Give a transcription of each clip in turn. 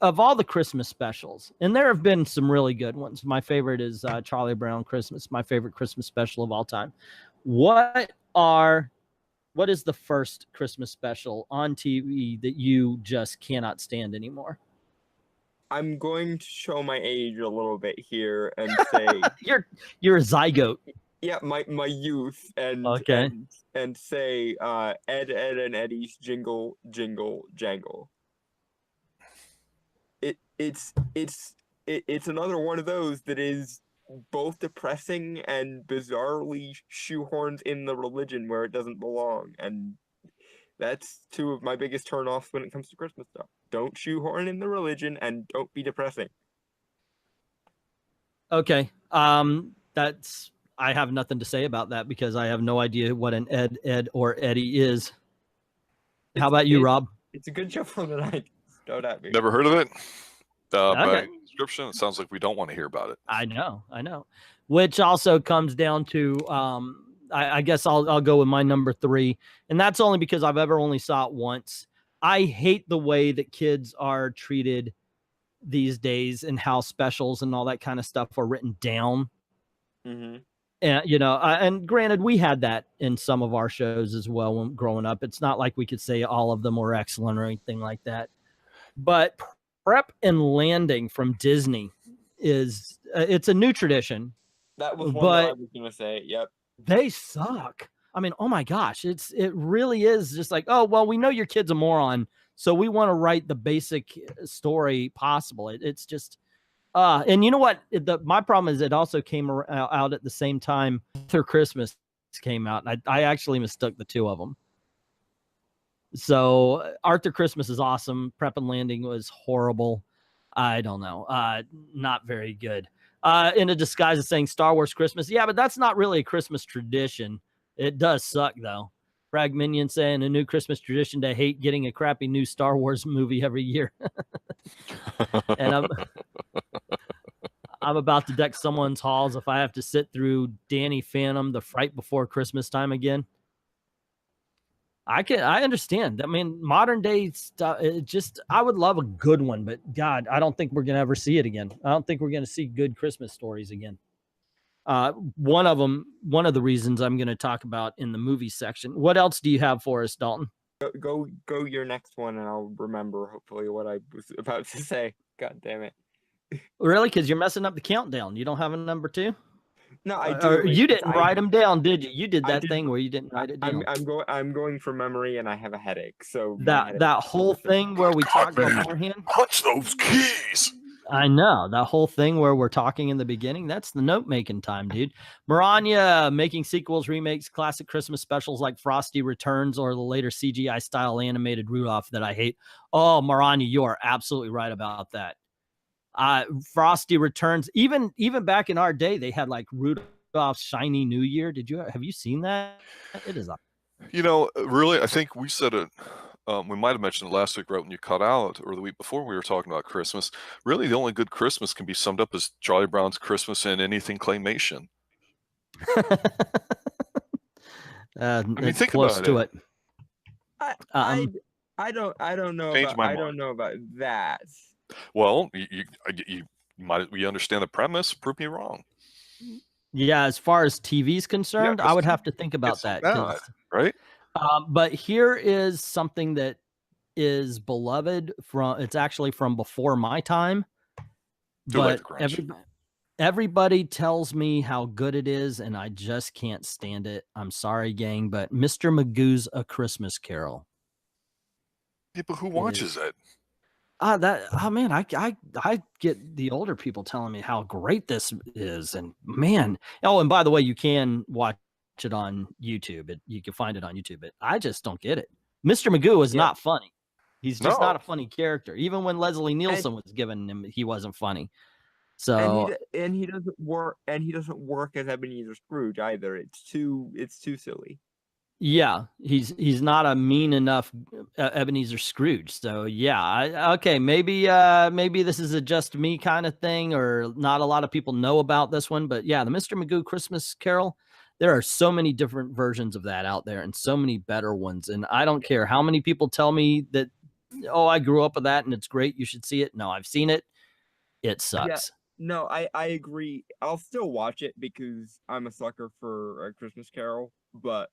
of all the Christmas specials, and there have been some really good ones. My favorite is Charlie Brown Christmas, my favorite Christmas special of all time. What is the first Christmas special on TV that you just cannot stand anymore? I'm going to show my age a little bit here and say you're a zygote. Yeah, my youth and okay. and say Ed, Ed and Eddie's Jingle Jingle Jangle. It's another one of those that is both depressing and bizarrely shoehorned in the religion where it doesn't belong, and that's two of my biggest turnoffs when it comes to Christmas stuff. Don't shoehorn in the religion and don't be depressing. Okay. I have nothing to say about that because I have no idea what an Ed, or Eddie is. How about you, Rob? It's a good show from the night. Don't at me. Never heard of it. Okay. By description, it sounds like we don't want to hear about it. I know. Which also comes down to, I guess I'll go with my number 3, and that's only because I've only saw it once. I hate the way that kids are treated these days and how specials and all that kind of stuff are written down. Mm-hmm. And, and granted, we had that in some of our shows as well when growing up. It's not like we could say all of them were excellent or anything like that. But Prep and Landing from Disney it's a new tradition. That was one that I was going to say. Yep. They suck. I mean, oh my gosh, it really is just like, oh, well, we know your kid's a moron, so we want to write the basic story possible. It's just, and you know what? My problem is it also came out at the same time Arthur Christmas came out. And I actually mistook the two of them. So Arthur Christmas is awesome. Prep and Landing was horrible. I don't know. Not very good. In a disguise of saying Star Wars Christmas. Yeah, but that's not really a Christmas tradition. It does suck, though. Frag Minion saying a new Christmas tradition to hate getting a crappy new Star Wars movie every year. And I'm about to deck someone's halls if I have to sit through Danny Phantom, The Fright Before Christmas Time again. I understand. I mean, modern day stuff, I would love a good one, but God, I don't think we're going to ever see it again. I don't think we're going to see good Christmas stories again. One of the reasons I'm going to talk about in the movie section. What else do you have for us, Dalton? Go your next one and I'll remember hopefully what I was about to say. God damn it. Really? Because you're messing up the countdown. You don't have a number 2? No, I do. You didn't write them down, did you? You did that thing where you didn't write it down. I'm going from memory, and I have a headache. So that whole thing where we talked beforehand. Punch those keys. I know that whole thing where we're talking in the beginning. That's the note making time, dude. Maranya making sequels, remakes, classic Christmas specials like Frosty Returns or the later CGI style animated Rudolph that I hate. Oh, Maranya, you are absolutely right about that. Frosty Returns, even back in our day, they had like Rudolph's Shiny New Year. Have you seen that? It is really, I think we said it. We might have mentioned it last week, right when you cut out, or the week before we were talking about Christmas. Really, the only good Christmas can be summed up as Charlie Brown's Christmas and anything claymation. I mean, think close to it. I don't know. I don't know about that. Well, you understand the premise. Prove me wrong. Yeah, as far as TV's concerned, I would have to think about that. Right? But here is something that is beloved it's actually from before my time. But everybody tells me how good it is, and I just can't stand it. I'm sorry, gang, but Mr. Magoo's A Christmas Carol. Yeah, but who watches it? Man, I get the older people telling me how great this is, and man, and by the way, you can watch it on YouTube. You can find it on YouTube. I just don't get it. Mr. Magoo is not funny. He's just not a funny character. Even when Leslie Nielsen was giving him, he wasn't funny. So and he doesn't work. And he doesn't work as Ebenezer Scrooge either. It's too silly. Yeah, he's not a mean enough Ebenezer Scrooge. So yeah, okay, maybe this is a just me kind of thing, or not a lot of people know about this one. But yeah, the Mr. Magoo Christmas Carol, there are so many different versions of that out there, and so many better ones. And I don't care how many people tell me that oh, I grew up with that and it's great, you should see it. No, I've seen it. It sucks. No, I agree. I'll still watch it because I'm a sucker for A Christmas Carol, but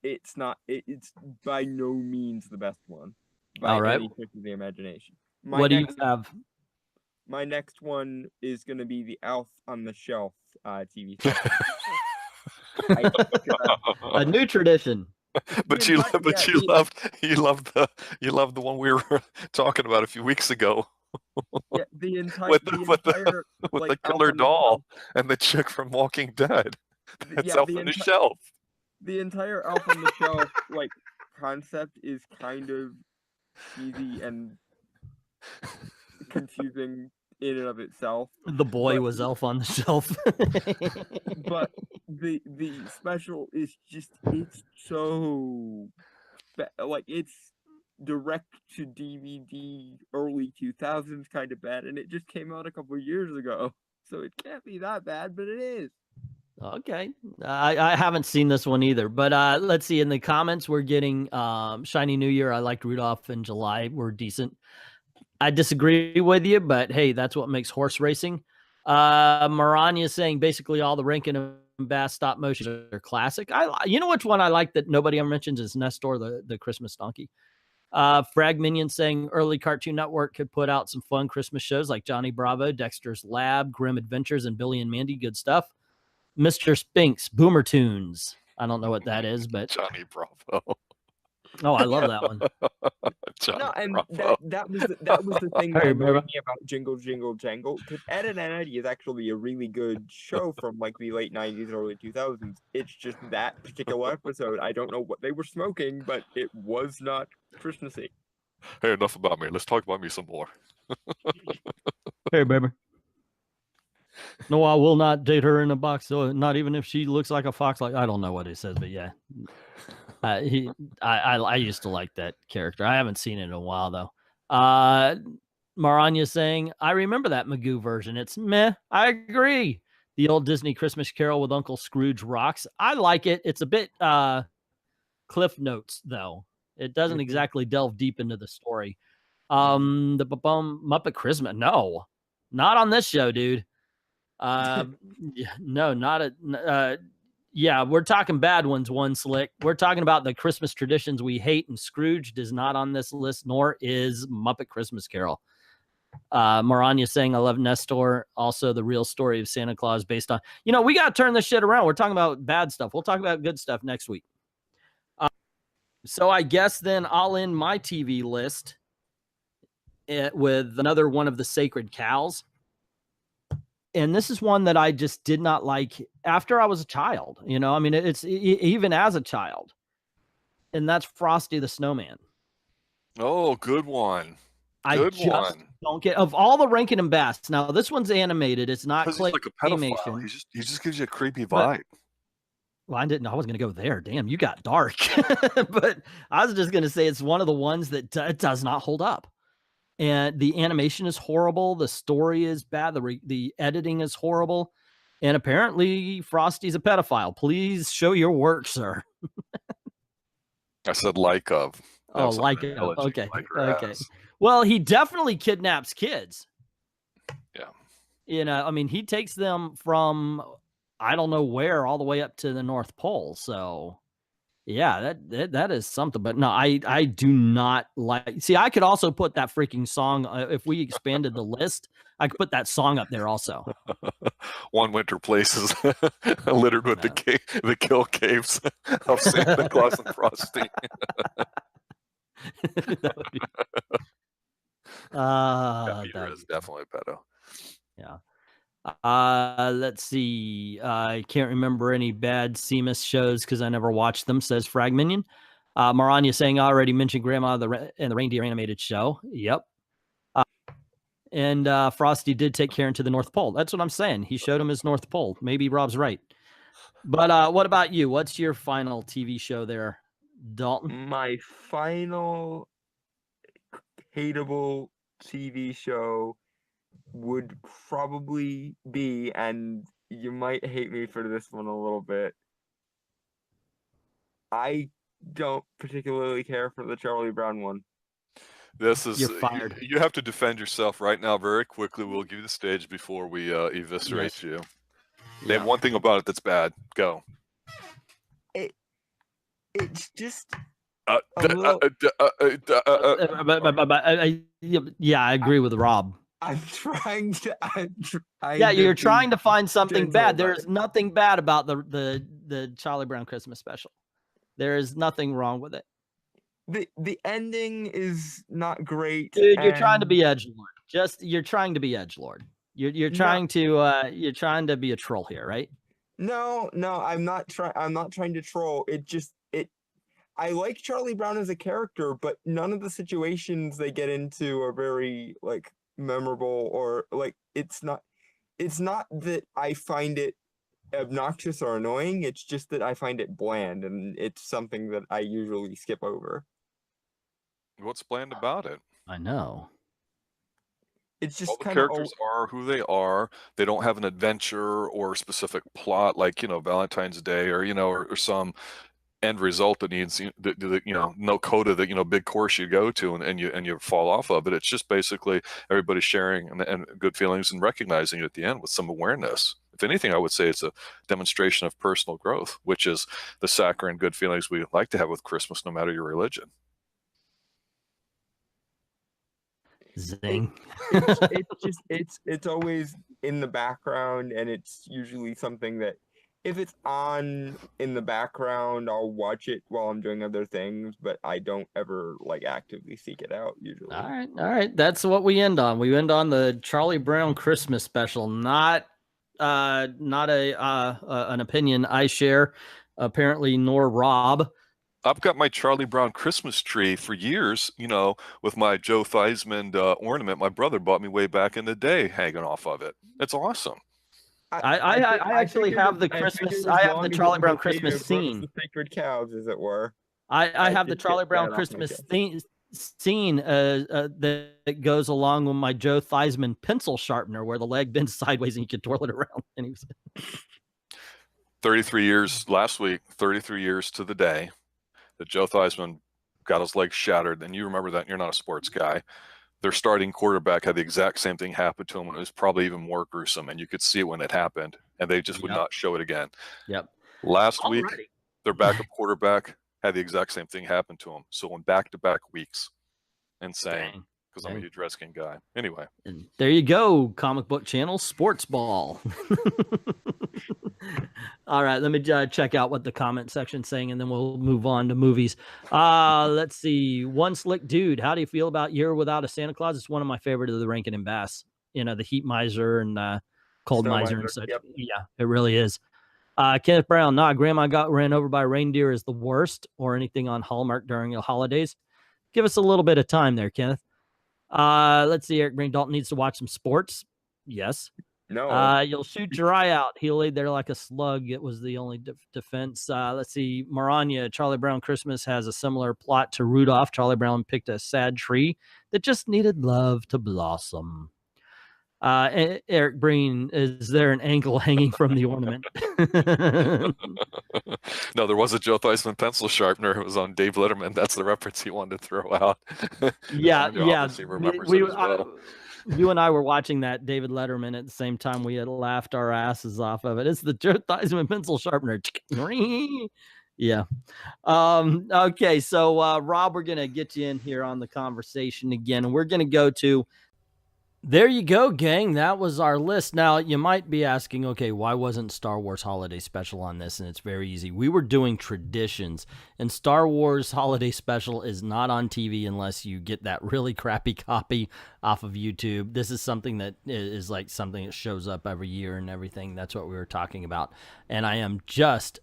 it's not. It's by no means the best one by All right. any stretch of the imagination. What do you have? My next one is going to be the Elf on the Shelf TV show. A new tradition. But you loved the one we were talking about a few weeks ago. Yeah, the entire with the killer doll and the chick from Walking Dead. That's Elf on the Shelf. The entire Elf on the Shelf like concept is kind of cheesy and confusing in and of itself. The boy was Elf on the Shelf. But the special is just, it's so like, it's direct to DVD early 2000s kind of bad, and it just came out a couple years ago, so it can't be that bad, but it is. Okay, I haven't seen this one either, but let's see. In the comments, we're getting Shiny New Year. I liked Rudolph in July. We're decent. I disagree with you, but hey, that's what makes horse racing. Maranya is saying basically all the Rankin and Bass stop motions are classic. You know which one I like that nobody ever mentions is Nestor, the Christmas donkey. Frag Minion saying early Cartoon Network could put out some fun Christmas shows like Johnny Bravo, Dexter's Lab, Grim Adventures, and Billy and Mandy. Good stuff. Mr. Spinks, Boomer Tunes. I don't know what that is, but Johnny Bravo. Oh, I love that one. No, and that was the thing that annoyed me about Jingle Jingle Jangle, because Ed, Edd n Eddy is actually a really good show from like the late 90s, early 2000s. It's just that particular episode, I don't know what they were smoking, but it was not Christmassy. Hey, enough about me. Let's talk about me some more. Hey, baby. No, I will not date her in a box, so not even if she looks like a fox. Like, I don't know what it says, but yeah. I used to like that character. I haven't seen it in a while though. Maranya saying, I remember that Magoo version. It's meh. I agree. The old Disney Christmas Carol with Uncle Scrooge rocks. I like it. It's a bit Cliff Notes though. It doesn't exactly delve deep into the story. The Muppet Christmas. No, not on this show, dude. No, not a. Yeah, we're talking bad ones, One Slick. We're talking about the Christmas traditions we hate, and Scrooge is not on this list, nor is Muppet Christmas Carol. Maranya saying, I love Nestor. Also, the real story of Santa Claus based on... You know, we got to turn this shit around. We're talking about bad stuff. We'll talk about good stuff next week. So I guess then I'll end my TV list with another one of the sacred cows. And this is one that I just did not like after I was a child. You know, I mean, it's even as a child. And that's Frosty the Snowman. Oh, good one. I just don't get, of all the Rankin and Bass. Now, this one's animated. It's not claymation. Like a pedophile. He just gives you a creepy vibe. Well, I wasn't going to go there. Damn, you got dark. But I was just going to say it's one of the ones that does not hold up. And the animation is horrible. The story is bad. The editing is horrible. And apparently Frosty's a pedophile. Please show your work, sir. I said like of. Oh, like of. Okay. Okay. Well, he definitely kidnaps kids. Yeah. You know, I mean, he takes them from I don't know where all the way up to the North Pole. So yeah, that is something. But no, I do not like. See, I could also put that freaking song if we expanded the list. I could put that song up there also. One Winter Places littered with the kill caves of Santa Claus and Frosty. Peter is definitely a pedo. Yeah. Let's see. I can't remember any bad Seamus shows because I never watched them, says Frag Minion. Maranya saying, I already mentioned Grandma and the Reindeer animated show. Yep. And Frosty did take Karen to the North Pole. That's what I'm saying. He showed him his North Pole. Maybe Rob's right. But what about you? What's your final TV show there, Dalton? My final hateable TV show would probably be, and you might hate me for this one a little bit, I don't particularly care for the Charlie Brown one. This is You're fired. You have to defend yourself right now very quickly. We'll give you the stage before we eviscerate Yes. you. Yeah. Name one thing about it that's bad. Go. It's just Yeah, I agree with Rob. I'm trying to. Yeah, you're trying to find something gentle bad. about There's it. nothing bad about the Charlie Brown Christmas special. There is nothing wrong with it. The ending is not great. Dude, you're trying to and be edgelord. You're trying to be edgelord. You're No. trying to be a troll here, right? No, I'm not trying to troll. I like Charlie Brown as a character, but none of the situations they get into are very like memorable or like it's not that I find it obnoxious or annoying. It's just that I find it bland, and it's something that I usually skip over. What's bland about it? I know. It's All just the kind of characters are who they are. They don't have an adventure or a specific plot like, Valentine's Day or, or some end result that needs, no coda that, big course you go to and you fall off of it. It's just basically everybody sharing and good feelings and recognizing it at the end with some awareness. If anything, I would say it's a demonstration of personal growth, which is the saccharine good feelings we like to have with Christmas, no matter your religion. Zing. it's always in the background, and it's usually something that if it's on in the background, I'll watch it while I'm doing other things, but I don't ever like actively seek it out usually. All right. That's what we end on. We end on the Charlie Brown Christmas special. Not an opinion I share, apparently, nor Rob. I've got my Charlie Brown Christmas tree for years, with my Joe Theismann ornament my brother bought me way back in the day hanging off of it. It's awesome. I actually have the Christmas. I have the Charlie Brown Christmas scene. The sacred cows, as it were. I have the Charlie Brown Christmas scene that goes along with my Joe Theismann pencil sharpener, where the leg bends sideways and you can twirl it around. And 33 years last week, 33 years to the day that Joe Theismann got his leg shattered. And you remember that, you're not a sports guy. Their starting quarterback had the exact same thing happen to him, and it was probably even more gruesome. And you could see it when it happened, and they just would not show it again. Yep. Last week, their backup quarterback had the exact same thing happen to him. So in back-to-back weeks, insane. Because I'm a huge Redskin guy. Anyway. And there you go, comic book channel, Sports Ball. All right, let me check out what the comment section's saying, and then we'll move on to movies. Let's see. One Slick Dude, how do you feel about Year Without a Santa Claus? It's one of my favorite of the Rankin and Bass. The Heat Miser and Cold Miser and such. Yep. Yeah, it really is. Kenneth Brown, Grandma got ran over by a reindeer is the worst, or anything on Hallmark during the holidays. Give us a little bit of time there, Kenneth. Let's see. Eric Green Dalton needs to watch some sports. Yes. No. You'll shoot your eye out. He laid there like a slug. It was the only defense. Let's see. Maranya, Charlie Brown Christmas has a similar plot to Rudolph. Charlie Brown picked a sad tree that just needed love to blossom. Eric Breen, is there an ankle hanging from the ornament? No, there was a Joe Theismann pencil sharpener. It was on Dave Letterman. That's the reference he wanted to throw out. Yeah. Well. You and I were watching that David Letterman at the same time. We had laughed our asses off of it. It's the Joe Theismann pencil sharpener. Yeah. Okay, so Rob, we're gonna get you in here on the conversation again, and we're gonna go to. There you go, gang. That was our list. Now, you might be asking, okay, why wasn't Star Wars Holiday Special on this? And it's very easy. We were doing traditions, and Star Wars Holiday Special is not on TV unless you get that really crappy copy off of YouTube. This is something that is like something that shows up every year and everything. That's what we were talking about. And I am just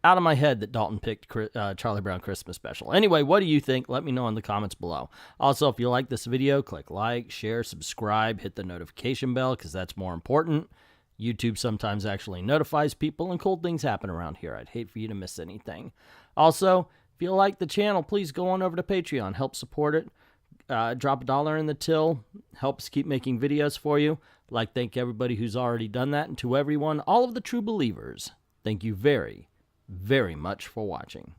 out of my head that Dalton picked Charlie Brown Christmas Special. Anyway, what do you think? Let me know in the comments below. Also, if you like this video, click like, share, subscribe, hit the notification bell, because that's more important. YouTube sometimes actually notifies people, and cool things happen around here. I'd hate for you to miss anything. Also, if you like the channel, please go on over to Patreon. Help support it. Drop $1 in the till. Helps keep making videos for you. I'd like to thank everybody who's already done that, and to everyone, all of the true believers, thank you very much for watching.